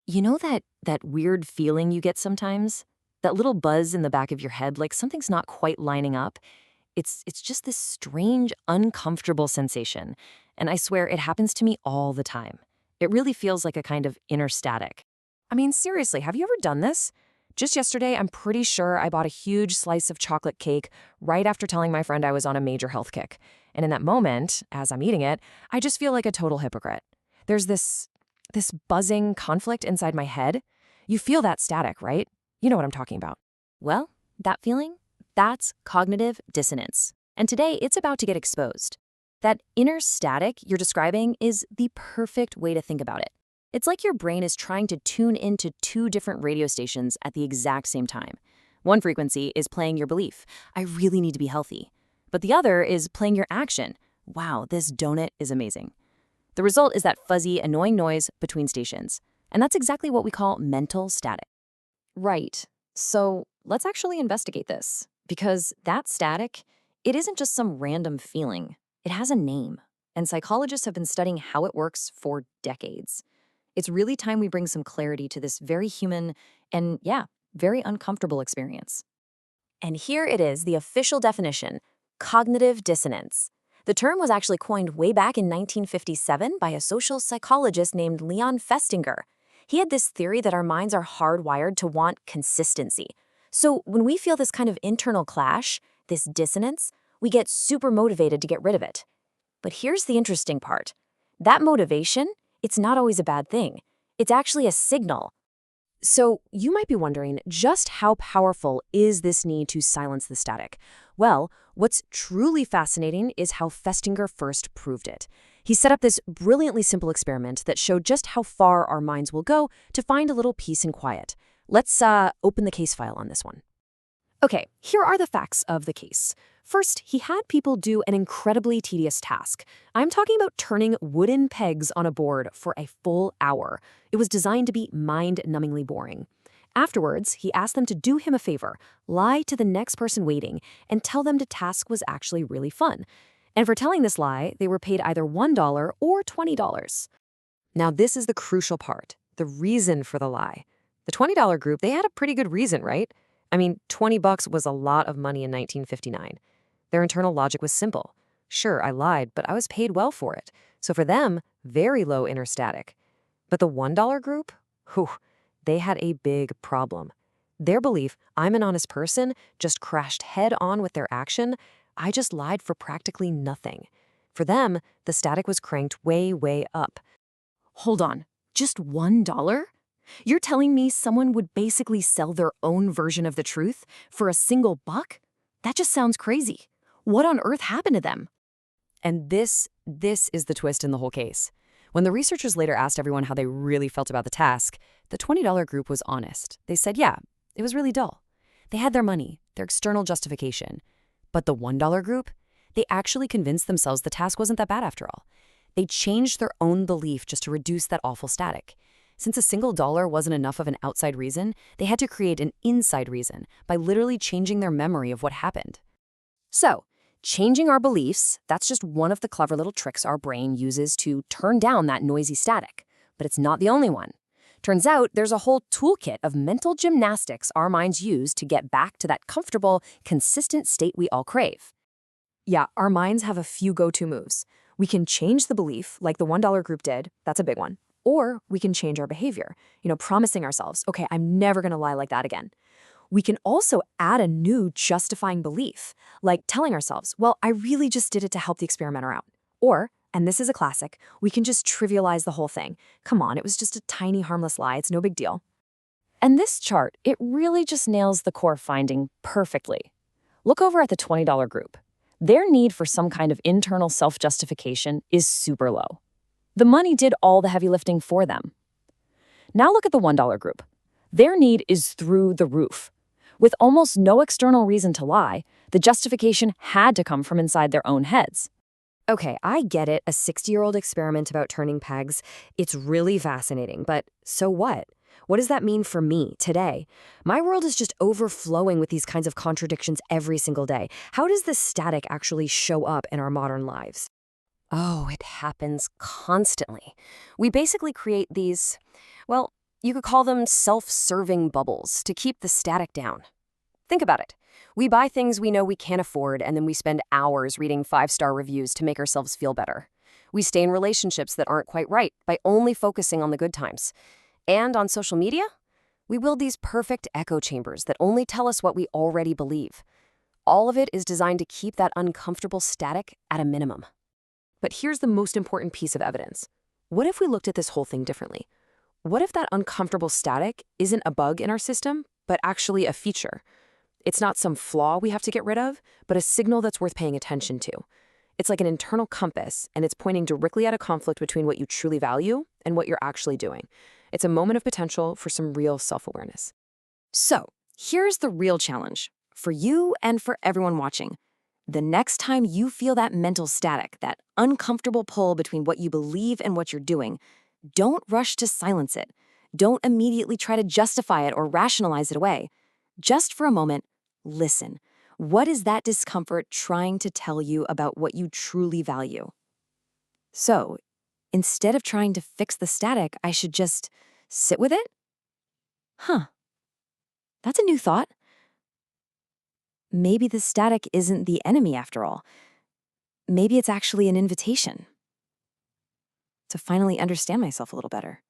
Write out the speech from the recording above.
You know that weird feeling you get sometimes? That little buzz in the back of your head like something's not quite lining up? It's just this strange, uncomfortable sensation. And I swear it happens to me all the time. It really feels like a kind of inner static. I mean, seriously, have you ever done this? Just yesterday, I'm pretty sure I bought a huge slice of chocolate cake right after telling my friend I was on a major health kick. And in that moment, as I'm eating it, I just feel like a total hypocrite. There's this buzzing conflict inside my head. You feel that static, right? You know what I'm talking about. Well, that feeling, that's cognitive dissonance. And today, it's about to get exposed. That inner static you're describing is the perfect way to think about it. It's like your brain is trying to tune into two different radio stations at the exact same time. One frequency is playing your belief, I really need to be healthy. But the other is playing your action, wow, this donut is amazing. The result is that fuzzy, annoying noise between stations. And that's exactly what we call mental static. Right. So let's actually investigate this. Because that static, it isn't just some random feeling. It has a name. And psychologists have been studying how it works for decades. It's really time we bring some clarity to this very human and, yeah, very uncomfortable experience. And here it is, the official definition: cognitive dissonance. The term was actually coined way back in 1957 by a social psychologist named Leon Festinger. He had this theory that our minds are hardwired to want consistency. So when we feel this kind of internal clash, this dissonance, we get super motivated to get rid of it. But here's the interesting part. That motivation, it's not always a bad thing. It's actually a signal. So you might be wondering, just how powerful is this need to silence the static? Well, what's truly fascinating is how Festinger first proved it. He set up this brilliantly simple experiment that showed just how far our minds will go to find a little peace and quiet. Let's open the case file on this one. Okay, here are the facts of the case. First, he had people do an incredibly tedious task. I'm talking about turning wooden pegs on a board for a full hour. It was designed to be mind-numbingly boring. Afterwards, he asked them to do him a favor, lie to the next person waiting, and tell them the task was actually really fun. And for telling this lie, they were paid either $1 or $20. Now, this is the crucial part, the reason for the lie. The $20 group, they had a pretty good reason, right? I mean, $20 was a lot of money in 1959. Their internal logic was simple. Sure, I lied, but I was paid well for it. So for them, very low inner static. But the $1 group? Whew, they had a big problem. Their belief, I'm an honest person, just crashed head on with their action. I just lied for practically nothing. For them, the static was cranked way, way up. Hold on, just $1? You're telling me someone would basically sell their own version of the truth for a single buck? That just sounds crazy. What on earth happened to them? And this is the twist in the whole case. When the researchers later asked everyone how they really felt about the task, the $20 group was honest. They said, yeah, it was really dull. They had their money, their external justification. But the $1 group, they actually convinced themselves the task wasn't that bad after all. They changed their own belief just to reduce that awful static. Since a single dollar wasn't enough of an outside reason, they had to create an inside reason by literally changing their memory of what happened. So, changing our beliefs, that's just one of the clever little tricks our brain uses to turn down that noisy static. But it's not the only one. Turns out there's a whole toolkit of mental gymnastics our minds use to get back to that comfortable, consistent state we all crave. Yeah, our minds have a few go-to moves. We can change the belief, like the $1 group did, that's a big one. Or we can change our behavior, promising ourselves, okay, I'm never gonna lie like that again. We can also add a new justifying belief, like telling ourselves, well, I really just did it to help the experimenter out. Or, and this is a classic, we can just trivialize the whole thing. Come on, it was just a tiny harmless lie, it's no big deal. And this chart, it really just nails the core finding perfectly. Look over at the $20 group. Their need for some kind of internal self-justification is super low. The money did all the heavy lifting for them. Now look at the $1 group. Their need is through the roof. With almost no external reason to lie, the justification had to come from inside their own heads. Okay, I get it, a 60-year-old experiment about turning pegs. It's really fascinating, but so what? What does that mean for me today? My world is just overflowing with these kinds of contradictions every single day. How does this static actually show up in our modern lives? Oh, it happens constantly. We basically create these, well, You could call them self-serving bubbles to keep the static down. Think about it. We buy things we know we can't afford, and then we spend hours reading 5-star reviews to make ourselves feel better. We stay in relationships that aren't quite right by only focusing on the good times. And on social media, we build these perfect echo chambers that only tell us what we already believe. All of it is designed to keep that uncomfortable static at a minimum. But here's the most important piece of evidence. What if we looked at this whole thing differently? What if that uncomfortable static isn't a bug in our system, but actually a feature? It's not some flaw we have to get rid of, but a signal that's worth paying attention to. It's like an internal compass, and it's pointing directly at a conflict between what you truly value and what you're actually doing. It's a moment of potential for some real self-awareness. So, here's the real challenge, for you and for everyone watching. The next time you feel that mental static, that uncomfortable pull between what you believe and what you're doing, don't rush to silence it. Don't immediately try to justify it or rationalize it away. Just for a moment, listen. What is that discomfort trying to tell you about what you truly value? So, instead of trying to fix the static, I should just sit with it? Huh. That's a new thought. Maybe the static isn't the enemy after all. Maybe it's actually an invitation to finally understand myself a little better.